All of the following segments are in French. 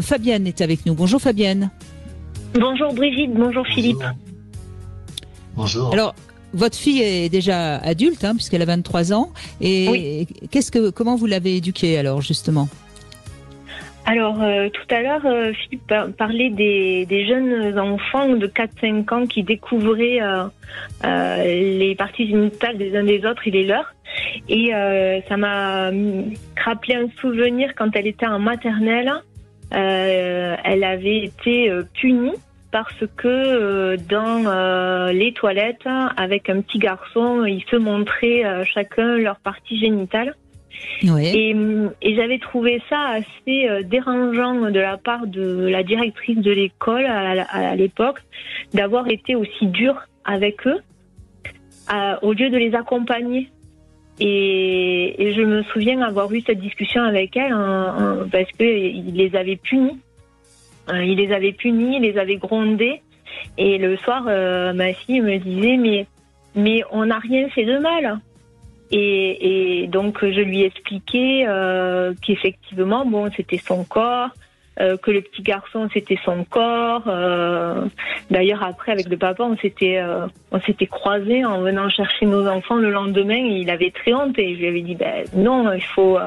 Fabienne est avec nous. Bonjour Fabienne. Bonjour Brigitte, bonjour Philippe. Bonjour. Alors, votre fille est déjà adulte, puisqu'elle a 23 ans. Et oui. Comment vous l'avez éduquée alors, justement? Alors, tout à l'heure, Philippe parlait des jeunes enfants de 4-5 ans qui découvraient les parties génitales des uns des autres et les leurs. Et ça m'a rappelé un souvenir quand elle était en maternelle. Elle avait été punie parce que dans les toilettes, avec un petit garçon, ils se montraient chacun leur partie génitale. Ouais. Et j'avais trouvé ça assez dérangeant de la part de la directrice de l'école à l'époque, d'avoir été aussi dure avec eux, au lieu de les accompagner. Et je me souviens avoir eu cette discussion avec elle parce qu'il les avait punis. Il les avait punis, il les avait grondés. Et le soir, ma fille me disait mais on n'a rien fait de mal. Et donc je lui expliquais qu'effectivement, bon, c'était son corps, que le petit garçon c'était son corps. D'ailleurs après avec le papa on s'était croisés en venant chercher nos enfants le lendemain et il avait très honte et je lui avais dit non, il faut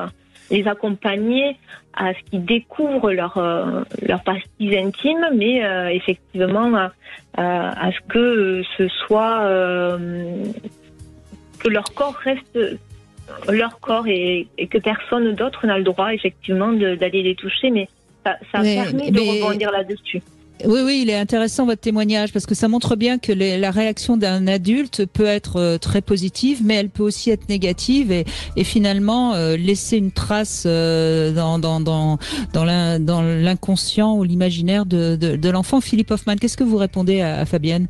les accompagner à ce qu'ils découvrent leurs parties intimes, mais effectivement à ce que ce soit que leur corps reste leur corps et que personne d'autre n'a le droit effectivement d'aller les toucher, mais ça permet de rebondir là-dessus. Oui, il est intéressant votre témoignage parce que ça montre bien que la réaction d'un adulte peut être très positive, mais elle peut aussi être négative et finalement laisser une trace dans l'inconscient ou l'imaginaire de l'enfant. Philippe Hoffman, qu'est-ce que vous répondez à Fabienne?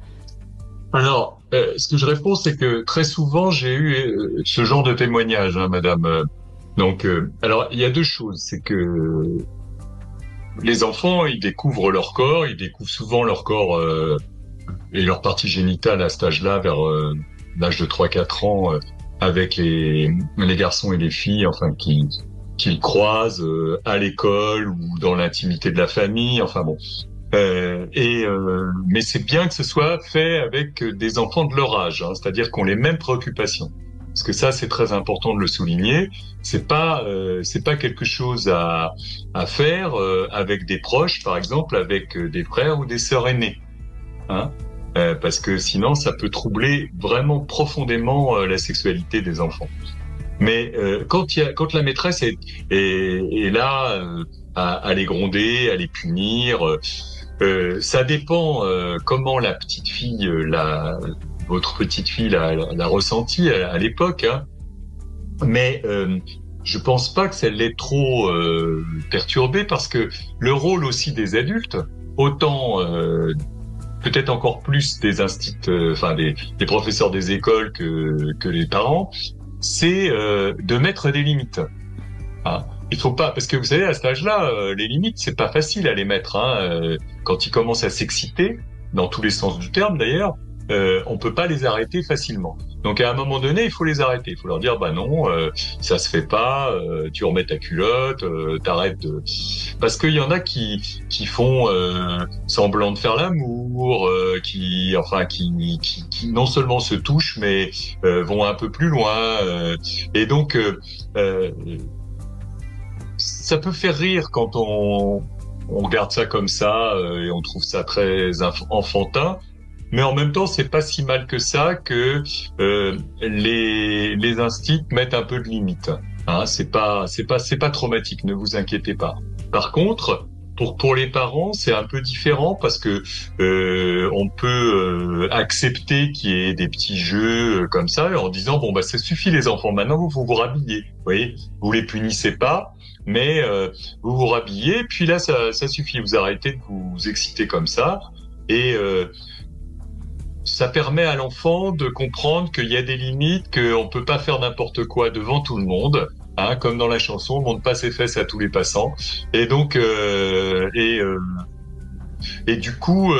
Alors, ce que je réponds, c'est que très souvent, j'ai eu ce genre de témoignage, madame. Donc, alors, il y a deux choses. C'est que les enfants, ils découvrent leur corps, ils découvrent souvent leur corps et leur partie génitale à cet âge-là, vers l'âge de 3-4 ans, avec les garçons et les filles, enfin, qu'ils croisent à l'école ou dans l'intimité de la famille, enfin bon. Mais c'est bien que ce soit fait avec des enfants de leur âge, c'est-à-dire qu'on ait les mêmes préoccupations. Parce que ça, c'est très important de le souligner. C'est pas quelque chose à faire avec des proches, par exemple, avec des frères ou des sœurs aînées, parce que sinon, ça peut troubler vraiment profondément la sexualité des enfants. Mais quand la maîtresse est là à les gronder, à les punir. Ça dépend comment la petite fille, votre petite fille l'a ressenti à l'époque, mais je pense pas que ça l'ait trop perturbée parce que le rôle aussi des adultes, autant peut-être encore plus des des professeurs des écoles que les parents, c'est de mettre des limites. Il faut pas, parce que vous savez, à cet âge-là, les limites, c'est pas facile à les mettre. Quand ils commencent à s'exciter, dans tous les sens du terme d'ailleurs, on peut pas les arrêter facilement. Donc à un moment donné, il faut les arrêter. Il faut leur dire, non, ça se fait pas. Tu remets ta culotte, t'arrêtes de. Parce qu'il y en a qui font semblant de faire l'amour, qui non seulement se touchent, mais vont un peu plus loin. Et donc ça peut faire rire quand on regarde ça comme ça et on trouve ça très enfantin, mais en même temps c'est pas si mal que ça que les instits mettent un peu de limite. C'est pas traumatique, ne vous inquiétez pas. Par contre, pour les parents, c'est un peu différent parce que on peut accepter qu'il y ait des petits jeux comme ça en disant ça suffit les enfants, maintenant vous vous rhabillez, vous voyez, vous les punissez pas, mais vous vous rhabillez, puis là ça suffit, vous arrêtez de vous exciter comme ça et ça permet à l'enfant de comprendre qu'il y a des limites, qu'on peut pas faire n'importe quoi devant tout le monde. Comme dans la chanson, on montre pas ses fesses à tous les passants. Et donc, du coup,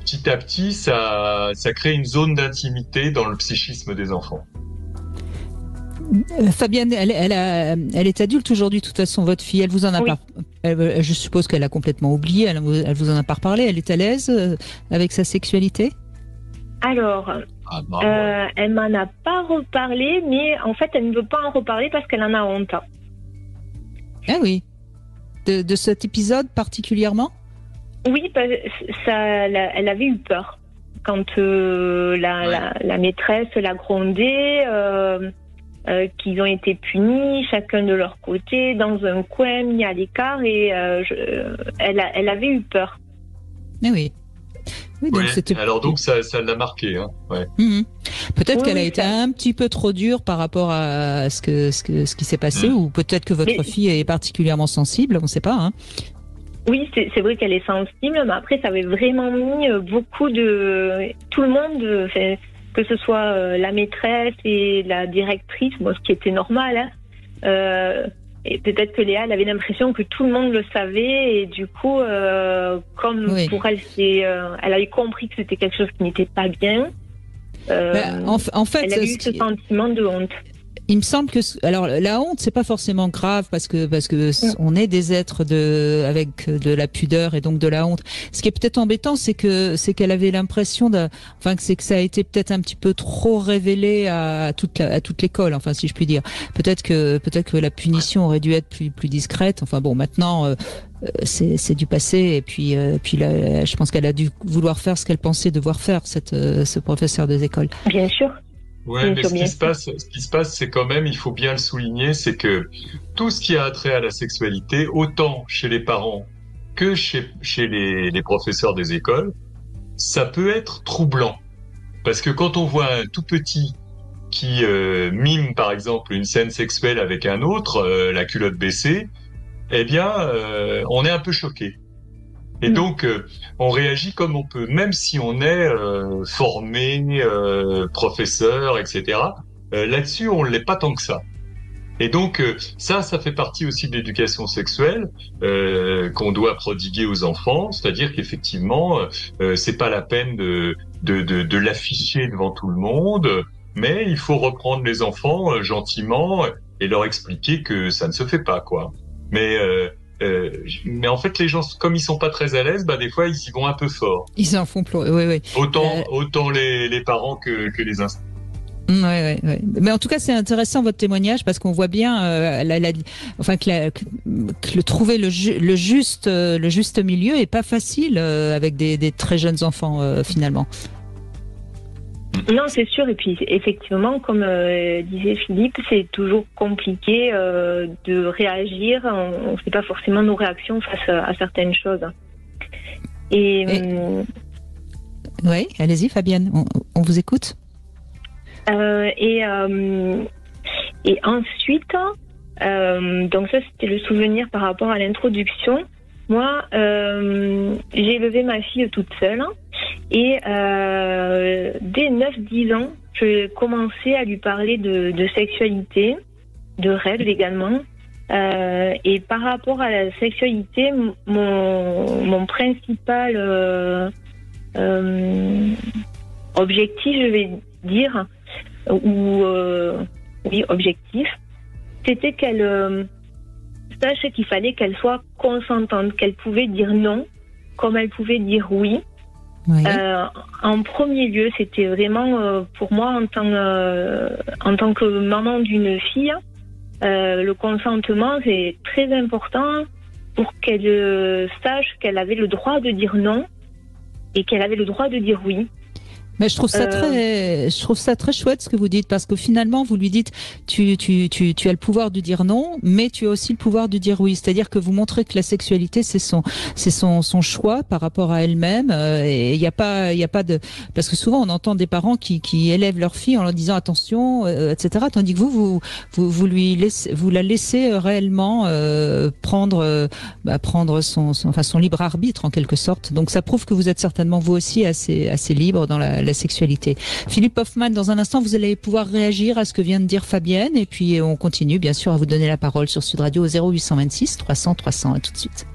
petit à petit, ça crée une zone d'intimité dans le psychisme des enfants. Fabienne, elle est adulte aujourd'hui, de toute façon, votre fille. Elle vous en a pas. Je suppose qu'elle a complètement oublié. Elle vous en a pas reparlé. Elle est à l'aise avec sa sexualité? Alors, elle m'en a pas reparlé, mais en fait, elle ne veut pas en reparler parce qu'elle en a honte. Ah oui. De cet épisode particulièrement? Oui, elle avait eu peur quand la maîtresse l'a grondée, qu'ils ont été punis, chacun de leur côté, dans un coin, mis à l'écart, et elle avait eu peur. Ah oui. Oui, donc alors donc ça l'a marqué. Hein. Ouais. Peut-être qu'elle a été un petit peu trop dure par rapport à ce qui s'est passé, ou peut-être que votre fille est particulièrement sensible, on ne sait pas. Hein. Oui, c'est vrai qu'elle est sensible, mais après ça avait vraiment mis beaucoup de... Tout le monde, que ce soit la maîtresse et la directrice, ce qui était normal, hein, et peut-être que Léa, elle avait l'impression que tout le monde le savait, et du coup, comme pour elle, elle avait compris que c'était quelque chose qui n'était pas bien. En fait, elle a eu ce sentiment de honte. Il me semble que alors la honte, c'est pas forcément grave parce que on est des êtres avec de la pudeur et donc de la honte. Ce qui est peut-être embêtant, c'est qu'elle avait l'impression que ça a été peut-être un petit peu trop révélé à toute l'école, enfin si je puis dire. Peut-être que la punition aurait dû être plus discrète. Enfin bon, maintenant c'est du passé, et puis là, je pense qu'elle a dû vouloir faire ce qu'elle pensait devoir faire, ce professeur des écoles. Bien sûr. Ouais, mais ce qui se passe, c'est quand même, il faut bien le souligner, c'est que tout ce qui a trait à la sexualité, autant chez les parents que chez les professeurs des écoles, ça peut être troublant. Parce que quand on voit un tout petit qui mime, par exemple, une scène sexuelle avec un autre, la culotte baissée, eh bien, on est un peu choqué. Et donc, on réagit comme on peut, même si on est formé, professeur, etc. Là-dessus, on ne l'est pas tant que ça. Et donc, ça fait partie aussi de l'éducation sexuelle qu'on doit prodiguer aux enfants. C'est-à-dire qu'effectivement, c'est pas la peine de l'afficher devant tout le monde, mais il faut reprendre les enfants gentiment et leur expliquer que ça ne se fait pas, quoi. Mais en fait, les gens, comme ils sont pas très à l'aise, des fois, ils y vont un peu fort. Ils en font pleurer, oui. Autant les parents que les instituts. Ouais. Mais en tout cas, c'est intéressant votre témoignage, parce qu'on voit bien, que trouver le juste milieu est pas facile avec des très jeunes enfants finalement. Non, c'est sûr. Et puis, effectivement, comme disait Philippe, c'est toujours compliqué de réagir. On ne sait pas forcément nos réactions face à certaines choses. Oui, allez-y, Fabienne, on vous écoute. Et ensuite, donc ça, c'était le souvenir par rapport à l'introduction. Moi, j'ai élevé ma fille toute seule. Et dès 9-10 ans, je commençais à lui parler de sexualité, de règles également. Et par rapport à la sexualité, mon principal objectif, je vais dire, objectif, c'était qu'elle sache qu'il fallait qu'elle soit consentante, qu'elle pouvait dire non, comme elle pouvait dire oui. Oui. En premier lieu, c'était vraiment pour moi en tant que maman d'une fille, le consentement c'est très important pour qu'elle sache qu'elle avait le droit de dire non et qu'elle avait le droit de dire oui. Mais je trouve ça très chouette ce que vous dites, parce que finalement vous lui dites tu as le pouvoir de dire non, mais tu as aussi le pouvoir de dire oui. C'est-à-dire que vous montrez que la sexualité c'est son choix par rapport à elle-même, et il y a pas de, parce que souvent on entend des parents qui élèvent leur fille en leur disant attention, etc. Tandis que vous la laissez réellement prendre son libre arbitre en quelque sorte. Donc ça prouve que vous êtes certainement vous aussi assez libre dans la sexualité. Philippe Hoffmann, dans un instant, vous allez pouvoir réagir à ce que vient de dire Fabienne, et puis on continue bien sûr à vous donner la parole sur Sud Radio au 0826 300 300. À tout de suite.